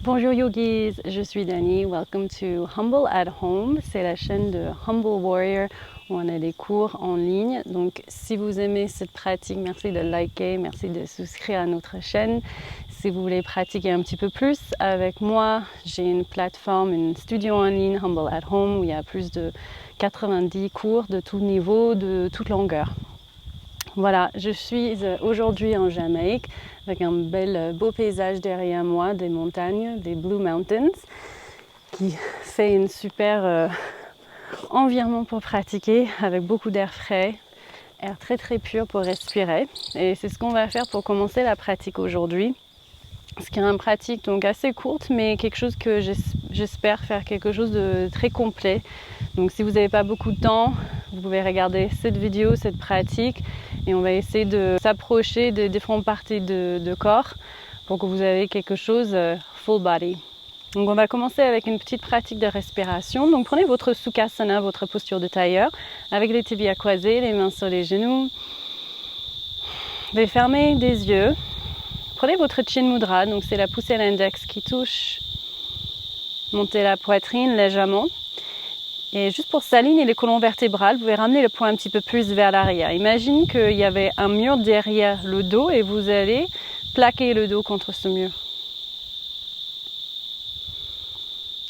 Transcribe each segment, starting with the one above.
Bonjour yogis, je suis Dani. Welcome to Humble at Home. C'est la chaîne de Humble Warrior où on a des cours en ligne. Donc si vous aimez cette pratique, merci de liker, merci de souscrire à notre chaîne. Si vous voulez pratiquer un petit peu plus avec moi, j'ai une plateforme, une studio en ligne, Humble at Home, où il y a plus de 90 cours de tout niveau, de toute longueur. Voilà, je suis aujourd'hui en Jamaïque avec un beau paysage derrière moi, des montagnes, des Blue Mountains, qui fait un super environnement pour pratiquer avec beaucoup d'air frais, air très très pur pour respirer. Et c'est ce qu'on va faire pour commencer la pratique aujourd'hui. Ce qui est une pratique donc assez courte, mais quelque chose que j'espère faire quelque chose de très complet. Donc si vous n'avez pas beaucoup de temps, vous pouvez regarder cette vidéo, cette pratique, et on va essayer de s'approcher de différentes parties de corps pour que vous ayez quelque chose full body. Donc on va commencer avec une petite pratique de respiration. Donc prenez votre Sukhasana, votre posture de tailleur, avec les tibias croisés, les mains sur les genoux. Vous allez fermer des yeux. Prenez votre Chin Mudra, donc c'est la poussée à l'index qui touche. Montez la poitrine légèrement. Et juste pour s'aligner les colonnes vertébrales, vous pouvez ramener le poing un petit peu plus vers l'arrière. Imagine qu'il y avait un mur derrière le dos et vous allez plaquer le dos contre ce mur.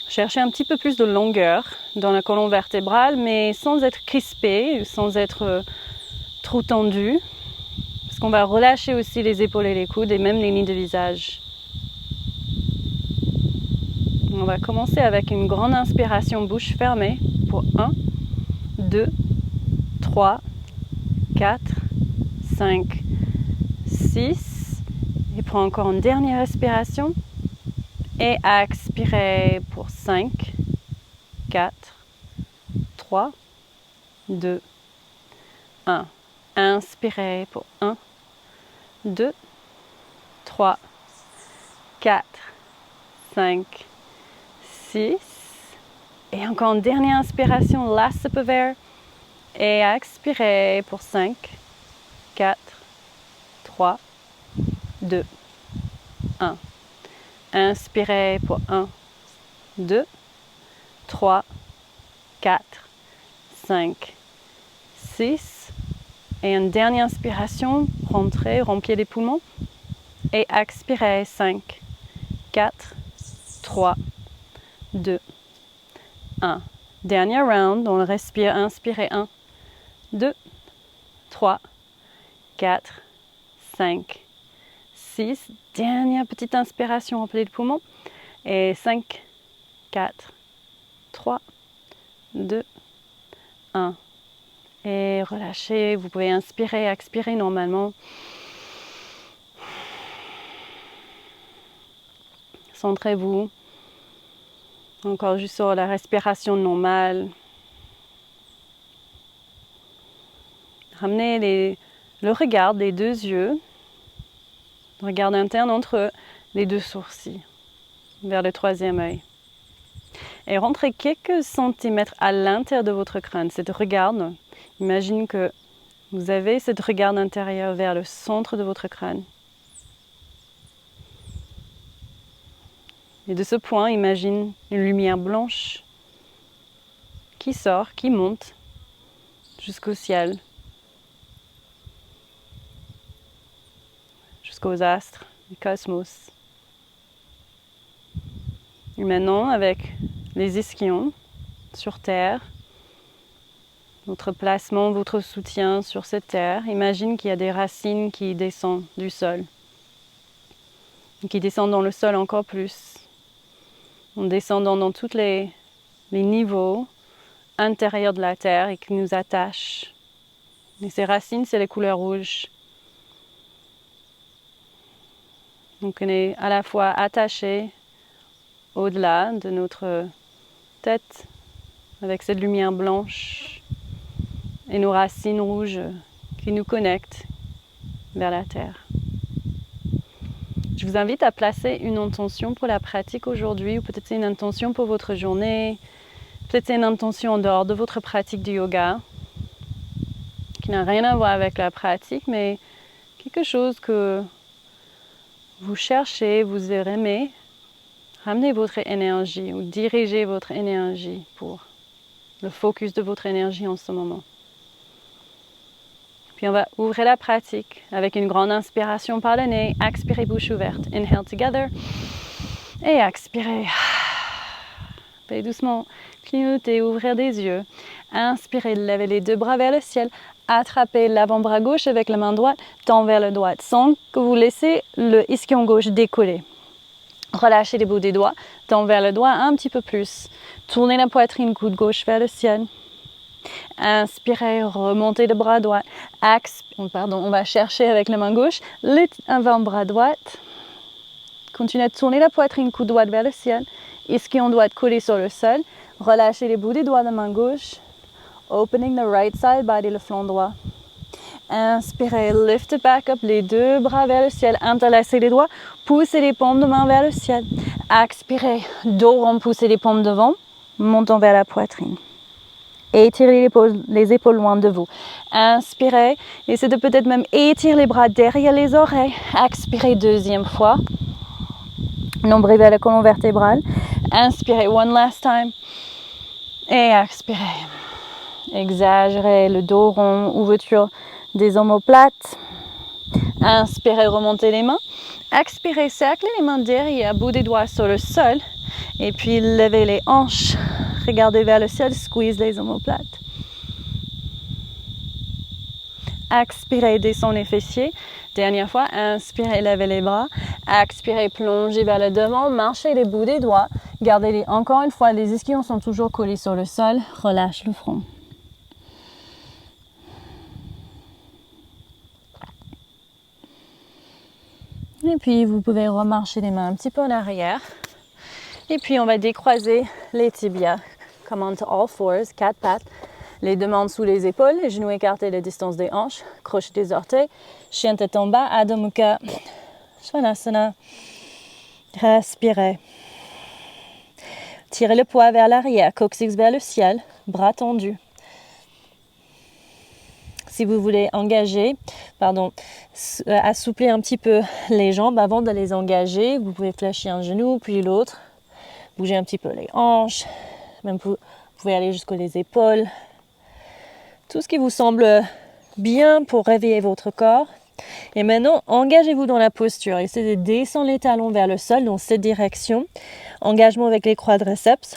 Cherchez un petit peu plus de longueur dans la colonne vertébrale, mais sans être crispé, sans être trop tendu. Parce qu'on va relâcher aussi les épaules et les coudes et même les lignes de visage. On va commencer avec une grande inspiration bouche fermée pour 1, 2, 3, 4, 5, 6. Et prends encore une dernière respiration. Et expirez pour 5, 4, 3, 2, 1. Inspirez pour 1, 2, 3, 4, 5, 6. Et encore une dernière inspiration, last sip of air. Et expirez pour 5, 4, 3, 2, 1. Inspirez pour 1, 2, 3, 4, 5, 6. Et une dernière inspiration, rentrez, remplissez les poumons. Et expirez, 5, 4, 3, 2, 1. Dernier round, on respire, inspirez, 1, 2, 3, 4, 5, 6. Dernière petite inspiration, remplissez les poumons. Et 5, 4, 3, 2, 1. Et relâchez, vous pouvez inspirer, expirer normalement. Centrez-vous. Encore juste sur la respiration normale. Ramenez le regard des deux yeux, le regard interne entre les deux sourcils, vers le troisième œil. Et rentrez quelques centimètres à l'intérieur de votre crâne. Cette regarde, imagine que vous avez cette regarde intérieure vers le centre de votre crâne. Et de ce point, imagine une lumière blanche qui sort, qui monte jusqu'au ciel, jusqu'aux astres du cosmos. Et maintenant, avec les ischions sur Terre, votre placement, votre soutien sur cette Terre, imagine qu'il y a des racines qui descendent du sol, et qui descendent dans le sol encore plus, en descendant dans tous les niveaux intérieurs de la Terre et qui nous attachent. Et ces racines, c'est les couleurs rouges. Donc on est à la fois attaché au-delà de notre tête avec cette lumière blanche et nos racines rouges qui nous connectent vers la Terre. Je vous invite à placer une intention pour la pratique aujourd'hui, ou peut-être c'est une intention pour votre journée, peut-être c'est une intention en dehors de votre pratique du yoga, qui n'a rien à voir avec la pratique, mais quelque chose que vous cherchez, vous aimez, ramenez votre énergie ou dirigez votre énergie pour le focus de votre énergie en ce moment. Puis on va ouvrir la pratique avec une grande inspiration par le nez. Expirez bouche ouverte. Inhale together. Et expirez. Faites doucement clignoter, ouvrir des yeux. Inspirez, levez les deux bras vers le ciel. Attrapez l'avant-bras gauche avec la main droite, tend vers le droit, sans que vous laissez le ischion gauche décoller. Relâchez les bouts des doigts, tend vers le doigt un petit peu plus. Tournez la poitrine, coude gauche vers le ciel. Inspirez, remontez le bras droit. On va chercher avec la main gauche l'avant-bras droite. Continuez à tourner la poitrine, coude droit vers le ciel. Ischion droit collé sur le sol. Relâchez les bouts des doigts de la main gauche. Opening the right side body, le flanc droit. Inspirez, lift it back up, les deux bras vers le ciel. Interlacez les doigts, poussez les paumes de main vers le ciel. Expirez, dos rond, poussez les paumes devant, montant vers la poitrine. Étirez les épaules loin de vous. Inspirez. Essayez de peut-être même étirer les bras derrière les oreilles. Expirez deuxième fois. Nombril vers le colonne vertébrale. Inspirez one last time. Et expirez. Exagérez le dos rond, ouverture des omoplates. Inspirez, remontez les mains. Expirez, cerclez les mains derrière, bout des doigts sur le sol. Et puis levez les hanches. Regardez vers le ciel, squeeze les omoplates. Expirez, descendez les fessiers. Dernière fois, inspirez, levez les bras. Expirez, plongez vers le devant, marchez les bouts des doigts. Gardez-les encore une fois, les ischions sont toujours collés sur le sol. Relâche le front. Et puis, vous pouvez remarcher les mains un petit peu en arrière. Et puis, on va décroiser les tibias. Come on to all fours, quatre pattes. Les deux mains sous les épaules, les genoux écartés à la distance des hanches. Crochet des orteils. Chien tête en bas, Adho Mukha Svanasana. Respirez. Tirez le poids vers l'arrière, coccyx vers le ciel, bras tendus. Si vous voulez assouplir un petit peu les jambes avant de les engager, vous pouvez fléchir un genou puis l'autre. Bougez un petit peu les hanches. Même vous pouvez aller jusqu'aux épaules. Tout ce qui vous semble bien pour réveiller votre corps. Et maintenant, engagez-vous dans la posture. Essayez de descendre les talons vers le sol dans cette direction. Engagement avec les quadriceps.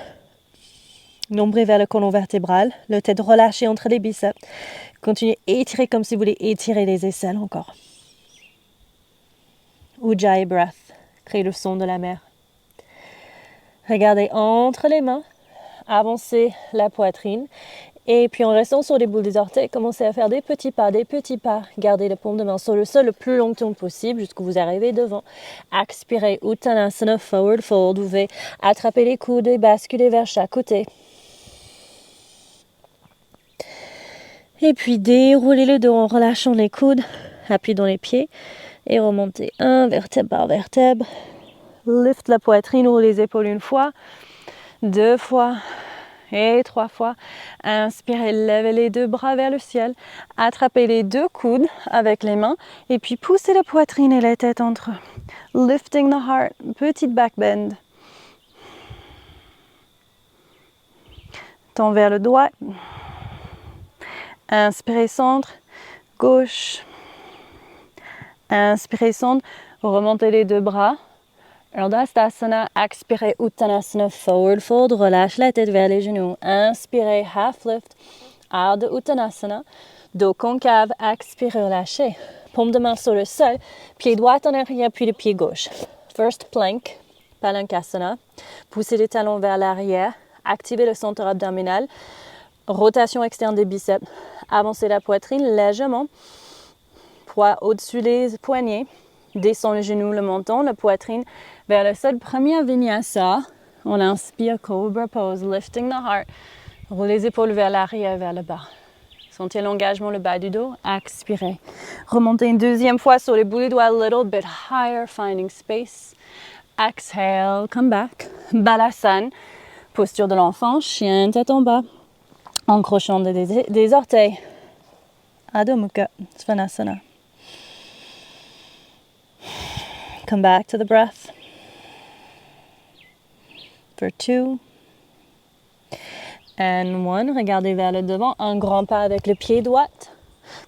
Nombril vers le colonne vertébrale. Le tête relâchée entre les biceps. Continuez à étirer comme si vous voulez étirer les aisselles encore. Ujjayi breath. Créez le son de la mer. Regardez entre les mains. Avancez la poitrine. Et puis en restant sur les boules des orteils, commencez à faire des petits pas. Gardez les paumes de main sur le sol le plus longtemps possible jusqu'à vous arrivez devant. Expirez, Uttanasana, forward fold. Vous pouvez attraper les coudes et basculer vers chaque côté. Et puis déroulez le dos en relâchant les coudes. Appuyez dans les pieds et remontez un vertèbre par vertèbre. Lift la poitrine ou les épaules une fois, deux fois et trois fois. Inspirez, levez les deux bras vers le ciel. Attrapez les deux coudes avec les mains et puis poussez la poitrine et la tête entre eux. Lifting the heart, petite back bend. Tend vers le droit. Inspirez, centre, gauche. Inspirez, centre, remontez les deux bras. Urdhvastasana, expirez, Uttanasana, forward fold, relâche la tête vers les genoux. Inspirez, half lift, Ardha Uttanasana, dos concave, expirez, relâchez. Paume de main sur le sol, pied droit en arrière, puis le pied gauche. First plank, Palankasana, poussez les talons vers l'arrière, activez le centre abdominal, rotation externe des biceps, avancez la poitrine légèrement, poids au-dessus des poignets. Descend les genoux, le menton, la poitrine vers le sol. Premier vinyasa. On inspire, Cobra Pose, lifting the heart. Roulez les épaules vers l'arrière, vers le bas. Sentez l'engagement, le bas du dos. Expirez. Remontez une deuxième fois sur les bouts des doigts, a little bit higher, finding space. Exhale, come back. Balasana, posture de l'enfant, chien tête en bas. En crochant des orteils. Adho Mukha Svanasana. Come back to the breath for 2 and 1. Regardez vers le devant, un grand pas avec le pied droit,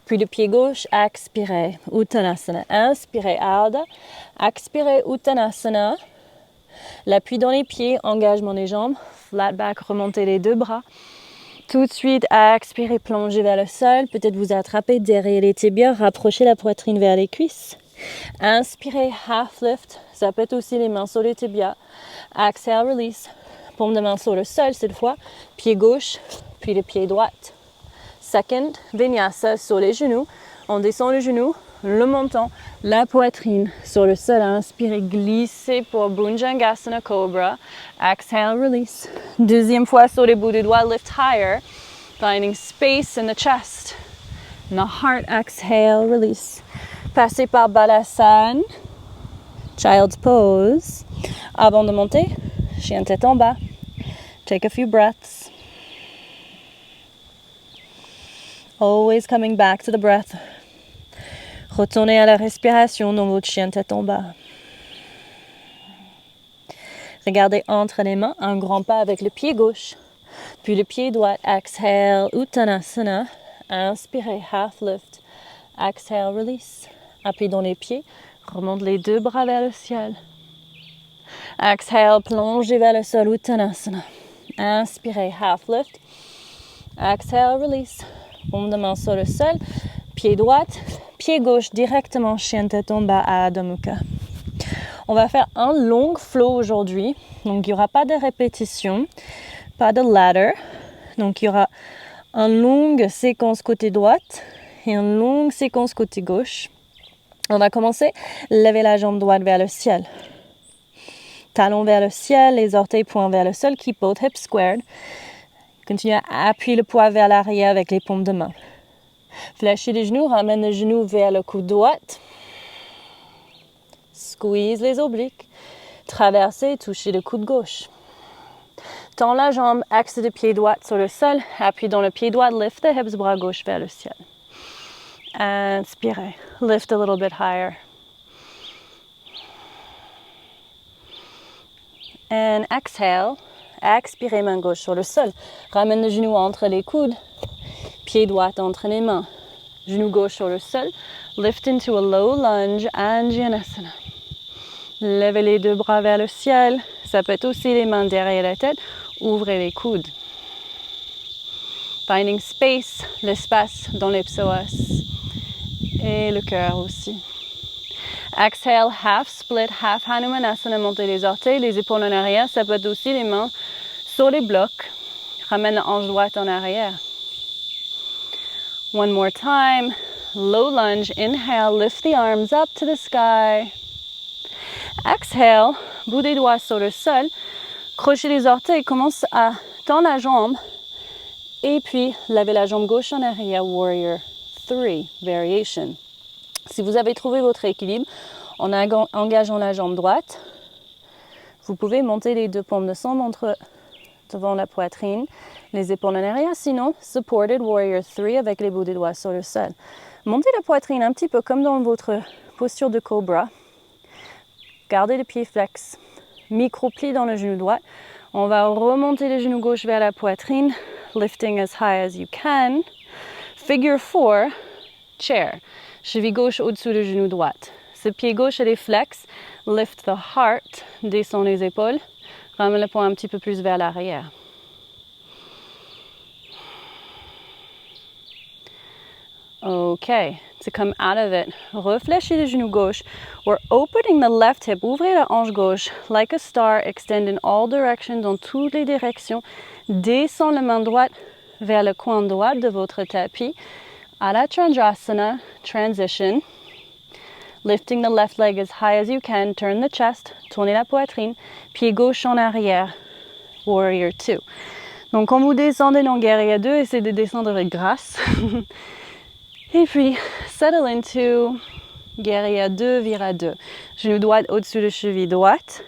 puis le pied gauche, expirez, Uttanasana. Inspirez, Ardha, expirez, Uttanasana. L'appui dans les pieds, engagement des jambes, flat back, remontez les 2 bras. Tout de suite, expirez, plongez vers le sol, peut-être vous attrapez derrière les tibias, rapprochez la poitrine vers les cuisses. Inspirez, half lift, ça peut être aussi les mains sur les tibias. Exhale, release, paume de main sur le sol cette fois, pied gauche, puis le pied droit. Second, vinyasa sur les genoux, on descend le genou, le menton, la poitrine sur le sol. Inspirez, glissez pour Bhujangasana Cobra. Exhale, release. Deuxième fois sur les bouts de doigts, lift higher, finding space in the chest. In the heart, exhale, release. Passez par Balasana, Child's Pose. Avant de monter, chien tête en bas. Take a few breaths. Always coming back to the breath. Retournez à la respiration dans votre chien tête en bas. Regardez entre les mains, un grand pas avec le pied gauche, puis le pied droit. Exhale, Uttanasana. Inspirez, half lift. Exhale, release. Appui dans les pieds, remonte les 2 bras vers le ciel. Exhale, plongez vers le sol, Uttanasana. Inspirez, half lift. Exhale, release. Paume de main sur le sol, pied droit, pied gauche directement, chien tête en bas à Adho Mukha. On va faire un long flow aujourd'hui, donc il n'y aura pas de répétition, pas de ladder, donc il y aura une longue séquence côté droite et une longue séquence côté gauche. On va commencer, lever la jambe droite vers le ciel. Talon vers le ciel, les orteils pointent vers le sol, keep both hips squared. Continuez à appuyer le poids vers l'arrière avec les paumes de main. Fléchis les genoux, ramène le genou vers le coude droit. Squeeze les obliques. Traversez, touchez le coude gauche. Tends la jambe, axe de pied droit sur le sol. Appuie dans le pied droit, lift the hips, bras gauche vers le ciel. Inspirez, lift a little bit higher. And exhale. Expirez, main gauche sur le sol. Ramène le genou entre les coudes. Pied droit entre les mains. Genou gauche sur le sol. Lift into a low lunge, Anjaneyasana. Levez les 2 bras vers le ciel. Ça peut être aussi les mains derrière la tête. Ouvrez les coudes. Finding space, l'espace dans les psoas. Et le cœur aussi. Exhale, half split, half Hanumanasana. Montez les orteils, les épaules en arrière. Ça peut être aussi les mains sur les blocs. Ramène la hanche droite en arrière. One more time. Low lunge. Inhale, lift the arms up to the sky. Exhale, bout des doigts sur le sol. Crochez les orteils. Commence à tendre la jambe. Et puis, levez la jambe gauche en arrière. Warrior 3, variation. Si vous avez trouvé votre équilibre en engageant la jambe droite, vous pouvez monter les 2 paumes de sang devant la poitrine, les épaules en arrière. Sinon, supported warrior 3 avec les bouts des doigts sur le sol. Montez la poitrine un petit peu comme dans votre posture de cobra. Gardez le pied flex. Micro-pli dans le genou droit. On va remonter le genou gauche vers la poitrine, lifting as high as you can. Figure 4, chair. Cheville gauche au-dessus du genou droit. Ce pied gauche est flex. Lift the heart. Descend les épaules. Ramène le poing un petit peu plus vers l'arrière. Okay, to come out of it, refléchis le genou gauche. We're opening the left hip. Ouvrez la hanche gauche. Like a star, extend in all directions, dans toutes les directions. Descends la main droite vers le coin droit de votre tapis. À la Chandrasana, transition. Lifting the left leg as high as you can. Turn the chest. Tournez la poitrine. Pied gauche en arrière. Warrior 2. Donc, quand vous descendez dans Guerrier 2, essayez de descendre avec grâce. Et puis, settle into Guerrier 2, Vira 2. Genou droit au-dessus de cheville droite.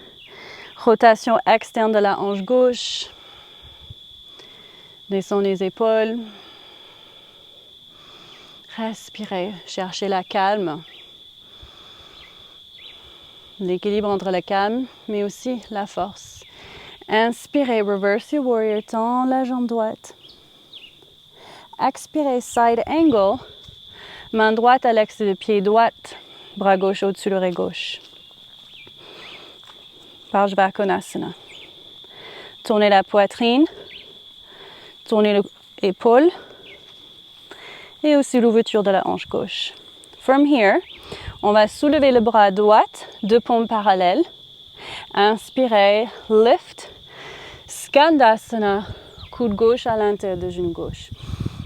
Rotation externe de la hanche gauche. Descends les épaules. Respirez, cherchez la calme. L'équilibre entre le calme, mais aussi la force. Inspirez, reverse your warrior, tends la jambe droite. Expirez, side angle. Main droite à l'axe de pied droite, bras gauche au-dessus de l'oreille gauche. Parshvakonasana. Tournez la poitrine, tournez l'épaule et aussi l'ouverture de la hanche gauche. From here, on va soulever le bras droit, deux paumes parallèles. Inspirez, lift, Skandasana, coude gauche à l'intérieur de genou gauche.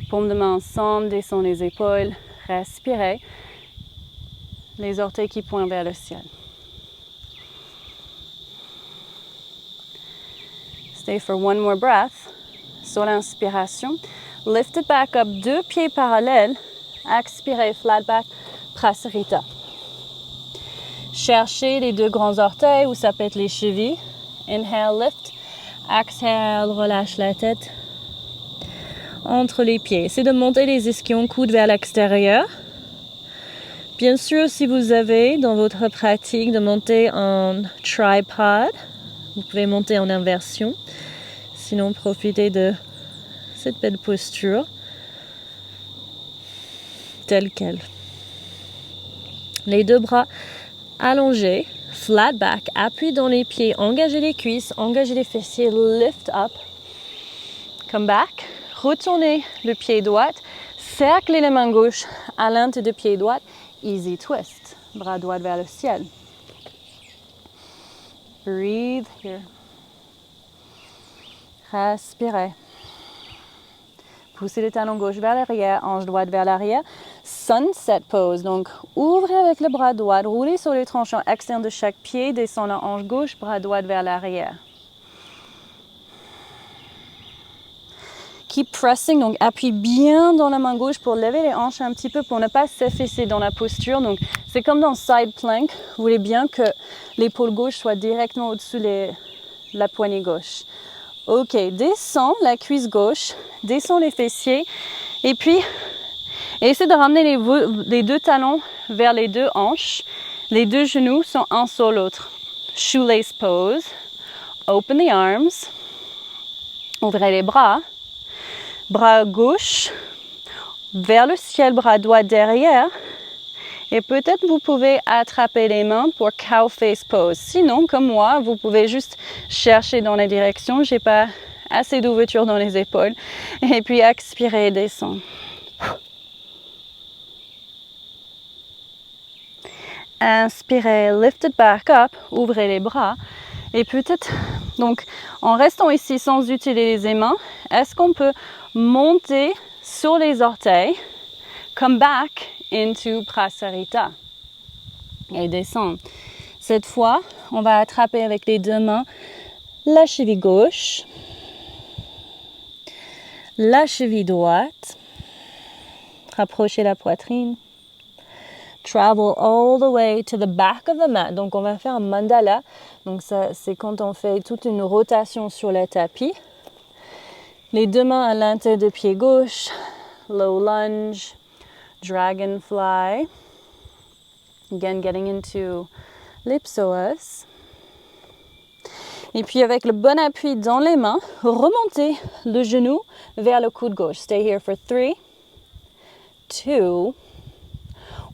Paumes de main ensemble, descend les épaules, respirez. Les orteils qui pointent vers le ciel. Stay for one more breath. Sur l'inspiration, lift it back up, deux pieds parallèles. Expirez, flat back, Prasarita. Cherchez les deux grands orteils ou ça peut être les chevilles. Inhale, lift. Exhale, relâche la tête entre les pieds. Essayez de monter les ischions, coudes vers l'extérieur. Bien sûr, si vous avez dans votre pratique de monter en tripod, vous pouvez monter en inversion. Sinon, profitez de cette belle posture telle qu'elle. Les deux bras allongés, flat back, appui dans les pieds, engagez les cuisses, engagez les fessiers, lift up. Come back, retournez le pied droit, cerclez les mains gauches à l'intérieur du pied droit, easy twist, bras droit vers le ciel. Breathe here. Respirez. Poussez le talon gauche vers l'arrière, hanche droite vers l'arrière. Sunset pose. Donc, ouvrez avec le bras droit, roulez sur les tranchants externes de chaque pied, descendez la hanche gauche, bras droit vers l'arrière. Keep pressing, donc appuie bien dans la main gauche pour lever les hanches un petit peu pour ne pas s'affaisser dans la posture. Donc, c'est comme dans side plank. Vous voulez bien que l'épaule gauche soit directement au-dessus de la poignée gauche. Ok, descends la cuisse gauche, descends les fessiers et puis essaie de ramener les deux talons vers les deux hanches. Les deux genoux sont un sur l'autre. Shoelace pose. Open the arms. Ouvrez les bras. Bras gauche vers le ciel, bras droit derrière. Et peut-être vous pouvez attraper les mains pour cow face pose. Sinon, comme moi, vous pouvez juste chercher dans la direction. J'ai pas assez d'ouverture dans les épaules. Et puis expirer et descendre. Inspirez, lift it back up, ouvrez les bras. Et peut-être, donc, en restant ici sans utiliser les mains, est-ce qu'on peut monter sur les orteils, come back into Prasarita et descendre. Cette fois, on va attraper avec les deux mains la cheville gauche, la cheville droite, rapprochez la poitrine, travel all the way to the back of the mat. Donc on va faire un mandala, donc ça c'est quand on fait toute une rotation sur le tapis. Les deux mains à l'intérieur du pied gauche, low lunge, dragonfly. Again, getting into l'ipsoas. Et puis avec le bon appui dans les mains, remontez le genou vers le coude gauche. Stay here for 3, 2,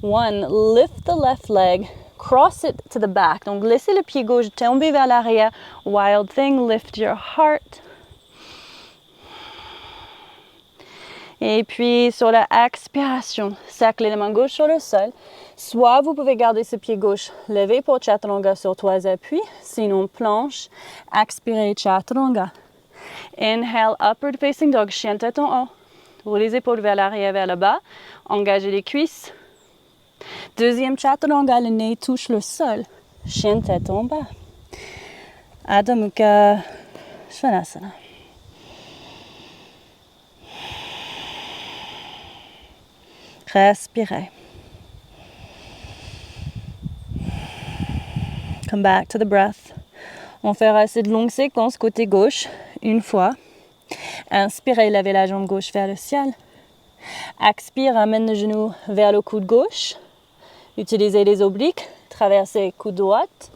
1. Lift the left leg, cross it to the back. Donc laissez le pied gauche tomber vers l'arrière. Wild thing, lift your heart. Et puis sur la expiration, cerclez la main gauche sur le sol. Soit vous pouvez garder ce pied gauche levé pour Chaturanga sur 3 appuis, sinon planche, expirez Chaturanga. Inhale, upward facing dog, chien tête en haut. Roulez les épaules vers l'arrière, vers le bas. Engagez les cuisses. Deuxième Chaturanga, le nez touche le sol. Chien tête en bas. Adho Mukha Svanasana. Respirez. Come back to the breath. On fera cette longue séquence côté gauche une fois. Inspirez, levez la jambe gauche vers le ciel. Expire, ramène le genou vers le coude gauche. Utilisez les obliques, traversez coude droite.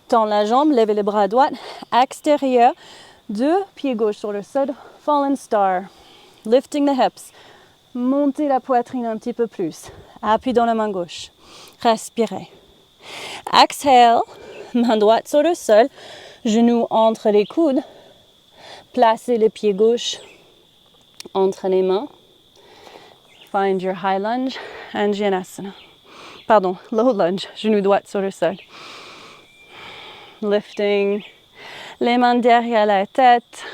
Tends la jambe, levez les bras droits. Extérieur, deux pieds gauche sur le sol. Fallen star. Lifting the hips. Montez la poitrine un petit peu plus. Appui dans la main gauche. Respirez. Exhale, main droite sur le sol. Genou entre les coudes. Placez le pied gauche entre les mains. Find your high lunge, Anjaneyasana. Pardon, low lunge, genou droit sur le sol. Lifting les mains derrière la tête.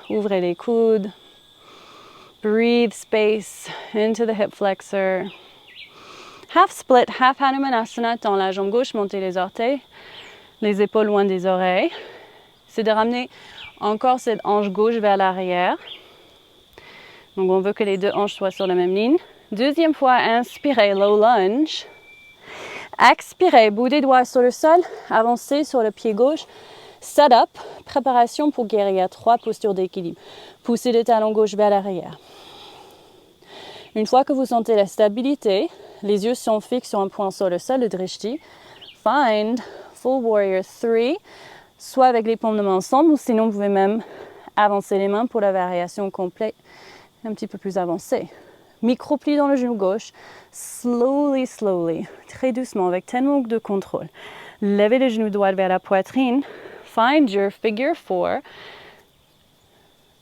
Ouvrez les coudes. Breathe space into the hip flexor. Half split, half Hanumanasana. Tends la jambe gauche, montez les orteils. Les épaules loin des oreilles. C'est de ramener encore cette hanche gauche vers l'arrière. Donc on veut que les deux hanches soient sur la même ligne. Deuxième fois, inspirez, low lunge. Expirez, bout des doigts sur le sol. Avancez sur le pied gauche. Set-up, préparation pour guerrière 3, posture d'équilibre. Poussez le talon gauche vers l'arrière. Une fois que vous sentez la stabilité, les yeux sont fixes sur un point sur le sol, le drishti. Find full warrior 3, soit avec les paumes de main ensemble, ou sinon vous pouvez même avancer les mains pour la variation complète, un petit peu plus avancée. Micro-pli dans le genou gauche, slowly, slowly, très doucement, avec tellement de contrôle. Levez le genou droit vers la poitrine. Find your figure 4.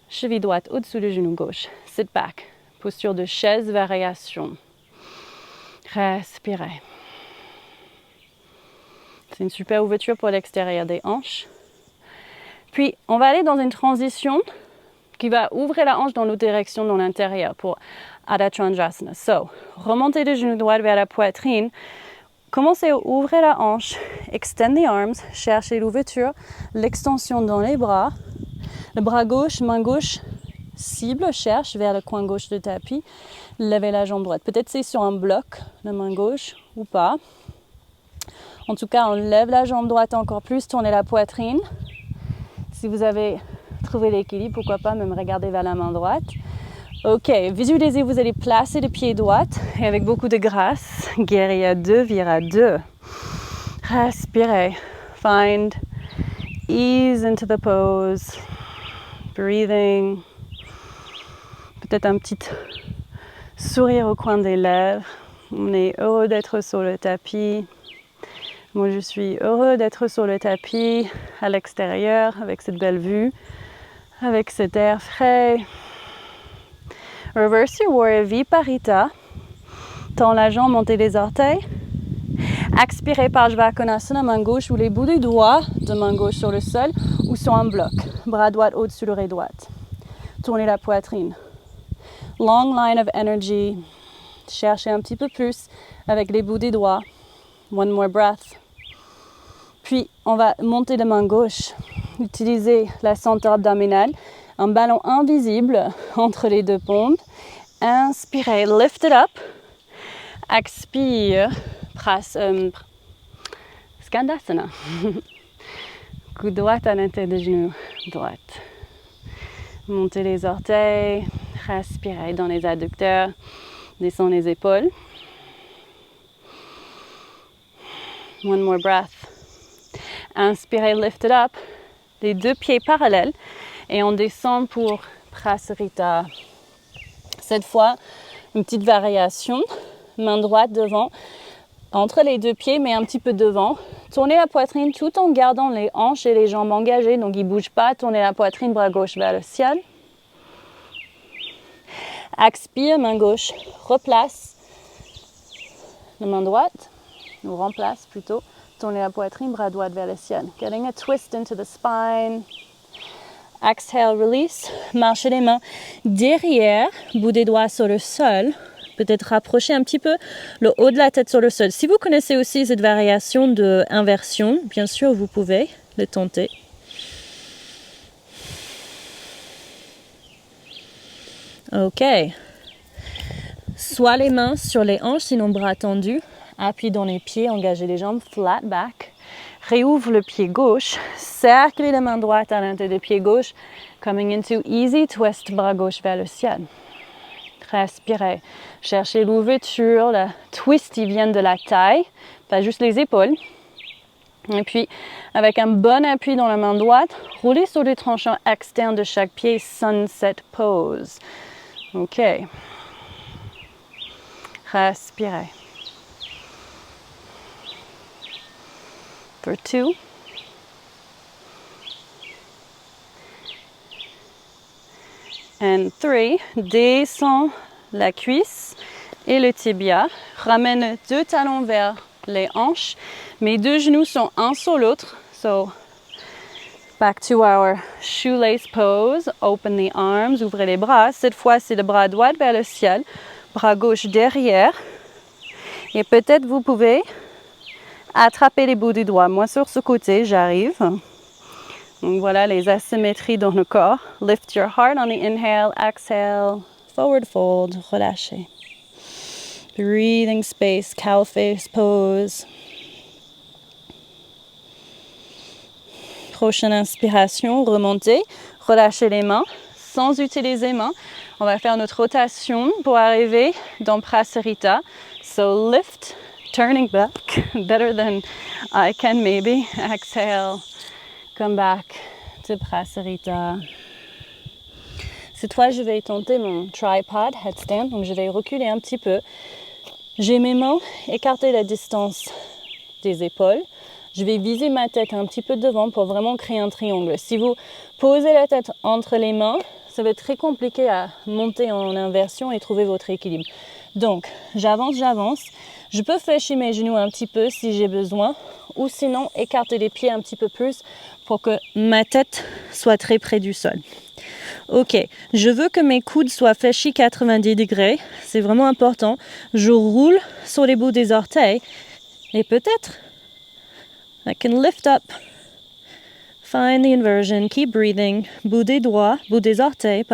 Cheville droite au-dessus du genou gauche. Sit back. Posture de chaise, variation. Respirez. C'est une super ouverture pour l'extérieur des hanches. Puis, on va aller dans une transition qui va ouvrir la hanche dans l'autre direction, dans l'intérieur, pour Adho Chandrasana. So, remontez le genou droit vers la poitrine. Commencez à ouvrir la hanche. Extend the arms. Cherchez l'ouverture. L'extension dans les bras. Le bras gauche, main gauche, cible, cherche vers le coin gauche du tapis. Levez la jambe droite. Peut-être c'est sur un bloc, la main gauche, ou pas. En tout cas, on lève la jambe droite encore plus. Tournez la poitrine. Si vous avez trouvé l'équilibre, pourquoi pas même regarder vers la main droite. Ok, visualisez, vous allez placer le pied droit et avec beaucoup de grâce, guerrière 2, vira 2. Respirez. Find ease into the pose. Breathing. Peut-être un petit sourire au coin des lèvres. On est heureux d'être sur le tapis. Moi, je suis heureux d'être sur le tapis à l'extérieur avec cette belle vue, avec cet air frais. Reverse your warrior Viparita. Tends la jambe, montez les orteils. Expirez Parsvakonasana, main gauche ou les bouts des doigts de main gauche sur le sol ou sur un bloc. Bras droit au-dessus de l'oreille droite. Tournez la poitrine. Long line of energy. Cherchez un petit peu plus avec les bouts des doigts. One more breath. Puis, on va monter la main gauche. Utilisez la ceinture abdominale. Un ballon invisible entre les deux paumes. Inspirez, lift it up. Expire, Skandasana. Coude droit à l'intérieur des genoux droite. Montez les orteils. Respirez dans les adducteurs. Descendez les épaules. One more breath. Inspirez, lift it up. Les deux pieds parallèles. Et on descend pour Prasarita. Cette fois, une petite variation. Main droite devant, entre les deux pieds, mais un petit peu devant. Tournez la poitrine tout en gardant les hanches et les jambes engagées. Donc, ils ne bougent pas. Tournez la poitrine, bras gauche vers le ciel. Expire, main gauche. Replace la main droite. Ou remplace plutôt. Tournez la poitrine, bras droit vers le ciel. Getting a twist into the spine. Exhale, release. Marchez les mains derrière, bout des doigts sur le sol. Peut-être rapprocher un petit peu le haut de la tête sur le sol. Si vous connaissez aussi cette variation d'inversion, bien sûr, vous pouvez le tenter. Ok. Soit les mains sur les hanches, sinon bras tendus. Appui dans les pieds, engagez les jambes, flat back. Réouvre le pied gauche, cerclez la main droite à l'intérieur du pied gauche, coming into easy twist, bras gauche vers le ciel. Respirez. Cherchez l'ouverture, le twist, il vient de la taille, pas juste les épaules. Et puis, avec un bon appui dans la main droite, roulez sur les tranchants externes de chaque pied, sunset pose. OK. Respirez. For 2. And 3. Descends la cuisse et le tibia. Ramène 2 talons vers les hanches. Mes 2 genoux sont un sur l'autre. So, back to our shoelace pose. Open the arms. Ouvrez les bras. Cette fois, c'est le bras droit vers le ciel. Bras gauche derrière. Et peut-être vous pouvez attraper les bouts du doigt. Moi, sur ce côté, j'arrive. Donc voilà les asymétries dans le corps. Lift your heart on the inhale, exhale, forward fold, relâchez. Breathing space, cow face pose. Prochaine inspiration, remontez, relâchez les mains sans utiliser mains. On va faire notre rotation pour arriver dans Prasarita. So lift, turning back, better than I can maybe. Exhale. Come back to Prasarita. Cette fois, je vais tenter mon tripod headstand. Donc, je vais reculer un petit peu. J'ai mes mains écartées la distance des épaules. Je vais viser ma tête un petit peu devant pour vraiment créer un triangle. Si vous posez la tête entre les mains, ça va être très compliqué à monter en inversion et trouver votre équilibre. Donc, j'avance. Je peux fléchir mes genoux un petit peu si j'ai besoin, ou sinon écarter les pieds un petit peu plus pour que ma tête soit très près du sol. Ok, je veux que mes coudes soient fléchis 90 degrés, c'est vraiment important. Je roule sur les bouts des orteils et peut-être I can lift up. Find the inversion, keep breathing. Bout des orteils,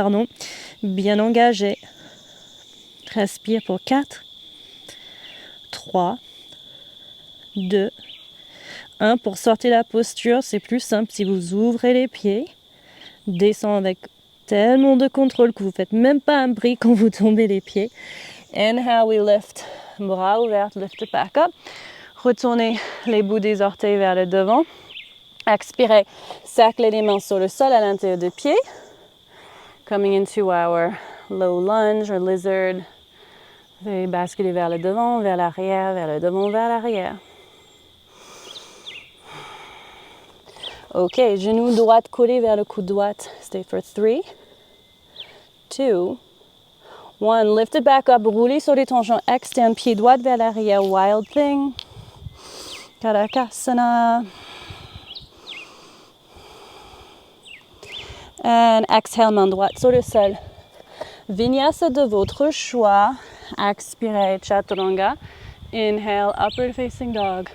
bien engagé. Respire pour 4, 3, 2, 1. Pour sortir la posture, c'est plus simple si vous ouvrez les pieds. Descends avec tellement de contrôle que vous ne faites même pas un bruit quand vous tombez les pieds. Inhale, we lift. Bras ouverts, lift it back up. Retournez les bouts des orteils vers le devant. Expirez, cerclez les mains sur le sol à l'intérieur des pieds. Coming into our low lunge or lizard. Vous allez basculer vers le devant, vers l'arrière, vers le devant, vers l'arrière. Ok, genou droit collé vers le coude droit. Stay for 3, 2, 1. Lift it back up. Roulez sur les tangents externes. Pied droit vers l'arrière. Wild thing. Karakasana. And exhale, main droite sur le sol. Vinyasa de votre choix. Expirez, chaturanga. Inhale, upward facing dog.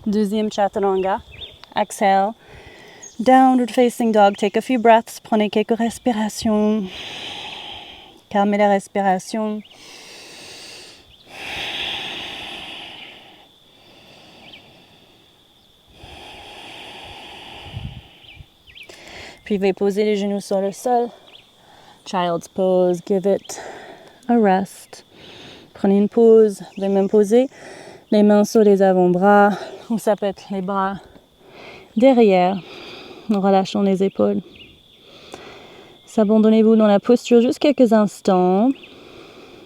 Deuxième chaturanga. Exhale. Downward facing dog. Take a few breaths. Prenez quelques respirations. Calmez la respiration. Puis, vous pouvez poser les genoux sur le sol. Child's pose. Give it a rest. Prenez une pause. Vous pouvez même poser les mains sur les avant-bras. Ou ça peut être les bras derrière. En relâchant les épaules. Abandonnez-vous dans la posture juste quelques instants.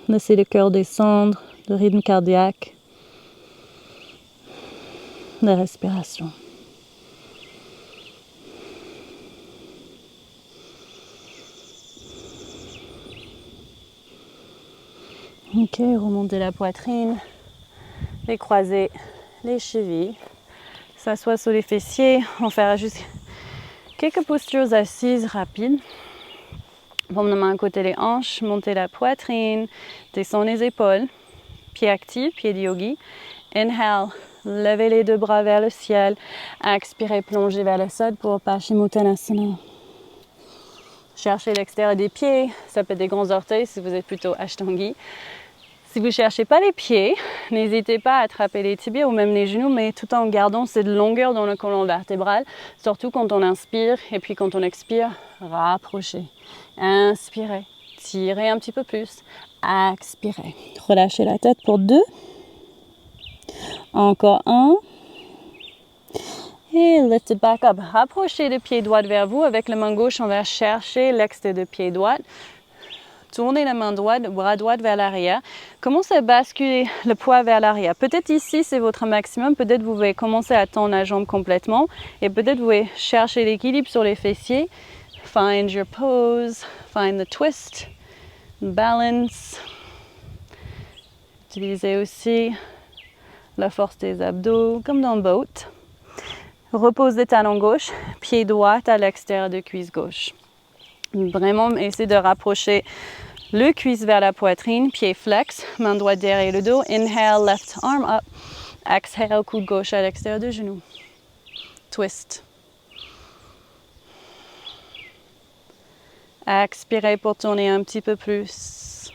Laissez le cœur descendre, le rythme cardiaque, la respiration. Ok, remontez la poitrine, les croisés, les chevilles. S'asseoir sur les fessiers. On fera juste quelques postures assises rapides. Paume de main à côté des hanches, montez la poitrine, descendez les épaules. Pied actif, pied de yogi. Inhale, levez les 2 bras vers le ciel. Expirez, plongez vers le sol pour Paschimottanasana. Cherchez l'extérieur des pieds. Ça peut être des grands orteils si vous êtes plutôt Ashtangi. Si vous ne cherchez pas les pieds, n'hésitez pas à attraper les tibias ou même les genoux, mais tout en gardant cette longueur dans le colonne vertébrale, surtout quand on inspire et puis quand on expire, rapprochez. Inspirez, tirez un petit peu plus. Expirez. Relâchez la tête pour 2. Encore 1. Et lift it back up. Rapprochez le pied droit vers vous. Avec la main gauche, on va chercher l'extérieur du pied droit. Tournez la main droite, bras droit vers l'arrière. Commencez à basculer le poids vers l'arrière. Peut-être ici, c'est votre maximum. Peut-être vous pouvez commencer à tendre la jambe complètement. Et peut-être vous pouvez chercher l'équilibre sur les fessiers. Find your pose. Find the twist. Balance. Utilisez aussi la force des abdos, comme dans le boat. Repose des talons gauche. Pied droit à l'extérieur de cuisse gauche. Vraiment, essayez de rapprocher le cuisse vers la poitrine, pied flex, main droite derrière le dos. Inhale, left arm up. Exhale, coude gauche à l'extérieur du genou. Twist. Expirez pour tourner un petit peu plus.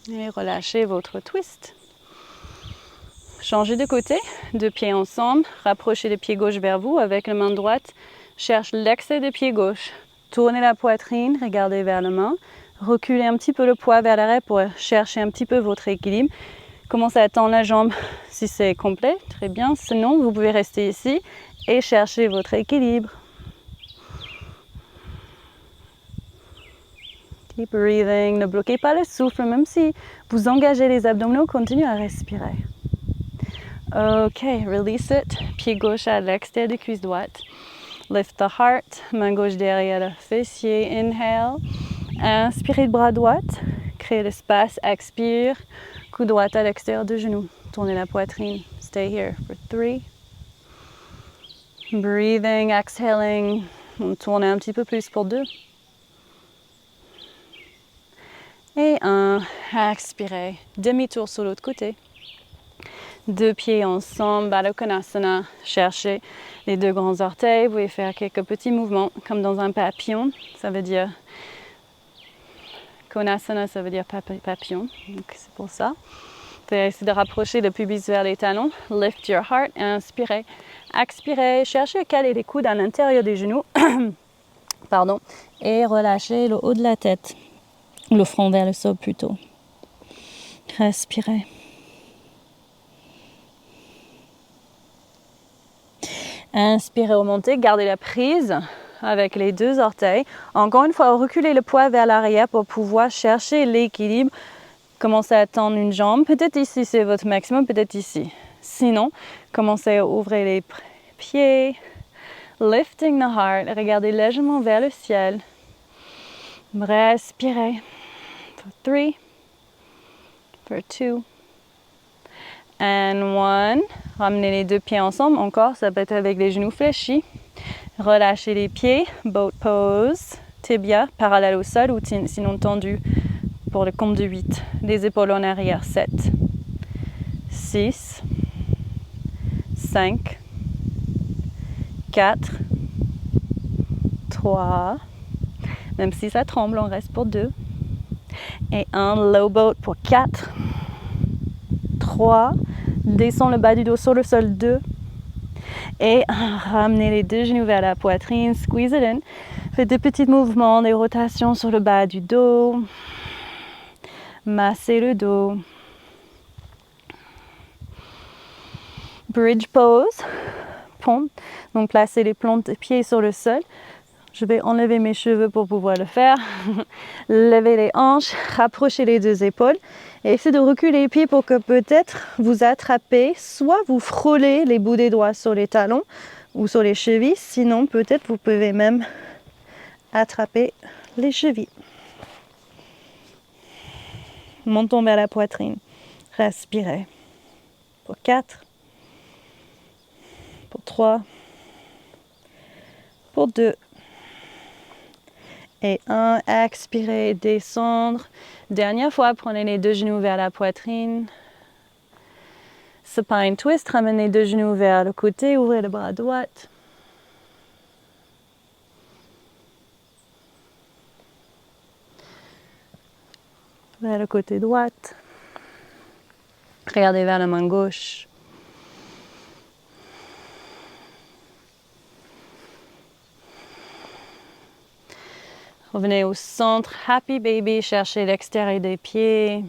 Et relâchez votre twist. Changez de côté, deux pieds ensemble, rapprochez le pied gauche vers vous avec la main droite. Cherche l'excès du pied gauche. Tournez la poitrine, regardez vers la main. Reculez un petit peu le poids vers l'arrière pour chercher un petit peu votre équilibre. Commencez à tendre la jambe si c'est complet, très bien. Sinon, vous pouvez rester ici et chercher votre équilibre. Keep breathing. Ne bloquez pas le souffle, même si vous engagez les abdominaux, continuez à respirer. Ok, release it. Pied gauche à l'extérieur de cuisse droite. Lift the heart. Main gauche derrière le fessier. Inhale. Inspirez le bras droit. Créez l'espace. Expire. Coude droit à l'extérieur du genou. Tournez la poitrine. Stay here for 3. Breathing, exhaling. On tourne un petit peu plus pour 2. Et 1. Expirez. Demi-tour sur l'autre côté. Deux pieds ensemble, Baddha Konasana. Cherchez les deux grands orteils. Vous pouvez faire quelques petits mouvements comme dans un papillon. Ça veut dire Konasana, ça veut dire papillon. Donc c'est pour ça. Vous pouvez essayer de rapprocher le pubis vers les talons. Lift your heart. Inspirez. Expirez. Cherchez à caler les coudes à l'intérieur des genoux. Pardon. Et relâchez le haut de la tête. Le front vers le sol plutôt. Respirez. Inspirez, remontez, gardez la prise avec les deux orteils. Encore une fois, reculez le poids vers l'arrière pour pouvoir chercher l'équilibre. Commencez à tendre une jambe. Peut-être ici, c'est votre maximum, peut-être ici. Sinon, commencez à ouvrir les pieds. Lifting the heart. Regardez légèrement vers le ciel. Respirez. For 3. For 2. And 1. Ramenez les deux pieds ensemble. Encore, ça peut être avec les genoux fléchis. Relâchez les pieds. Boat pose. Tibia parallèle au sol ou sinon tendu pour le compte de 8. Les épaules en arrière. 7. 6. 5. 4. 3. Même si ça tremble, on reste pour 2. Et 1. Low boat pour 4. 3. Descends le bas du dos sur le sol. 2. Et ramenez les deux genoux vers la poitrine. Squeeze it in. Faites des petits mouvements, des rotations sur le bas du dos. Massez le dos. Bridge pose. Pont. Donc placez les plantes des pieds sur le sol. Je vais enlever mes cheveux pour pouvoir le faire. Levez les hanches, rapprochez les deux épaules et essayez de reculer les pieds pour que peut-être vous attrapez, soit vous frôlez les bouts des doigts sur les talons ou sur les chevilles, sinon peut-être vous pouvez même attraper les chevilles. Montons vers la poitrine. Respirez. Pour 4. Pour 3. Pour 2. Et 1, expirez, descendre. Dernière fois, prenez les deux genoux vers la poitrine. Supine twist, ramenez les deux genoux vers le côté, ouvrez le bras droit. Vers le côté droit. Regardez vers la main gauche. Revenez au centre, Happy Baby, cherchez l'extérieur des pieds.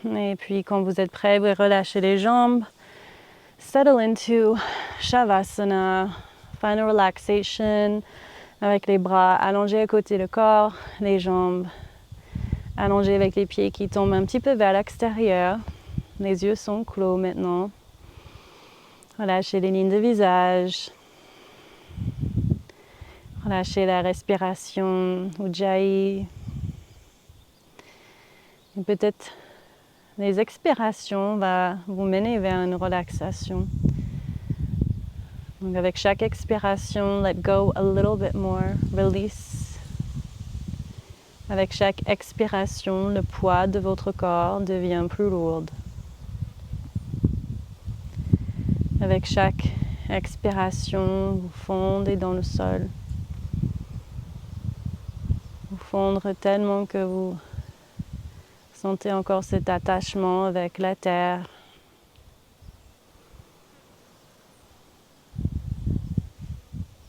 Et puis quand vous êtes prêt, vous relâchez les jambes. Settle into Shavasana, final relaxation, avec les bras allongés à côté du corps, les jambes allongées avec les pieds qui tombent un petit peu vers l'extérieur. Les yeux sont clos maintenant. Relâchez les lignes de visage. Relâchez la respiration, Ujjayi. Et peut-être les expirations vont vous mener vers une relaxation. Donc avec chaque expiration, let go a little bit more, release. Avec chaque expiration, le poids de votre corps devient plus lourd. Avec chaque expiration, vous fondez dans le sol. Vous fondre tellement que vous sentez encore cet attachement avec la terre.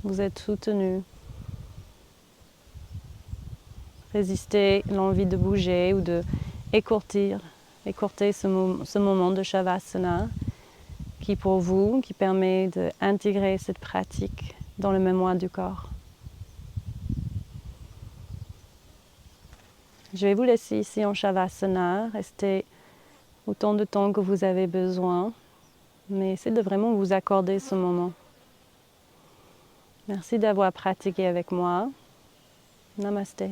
Vous êtes soutenu. Résistez l'envie de bouger ou de écourter ce moment de Shavasana qui pour vous, qui permet d'intégrer cette pratique dans le mémoire du corps. Je vais vous laisser ici en Shavasana, restez autant de temps que vous avez besoin, mais essayez de vraiment vous accorder ce moment. Merci d'avoir pratiqué avec moi. Namaste.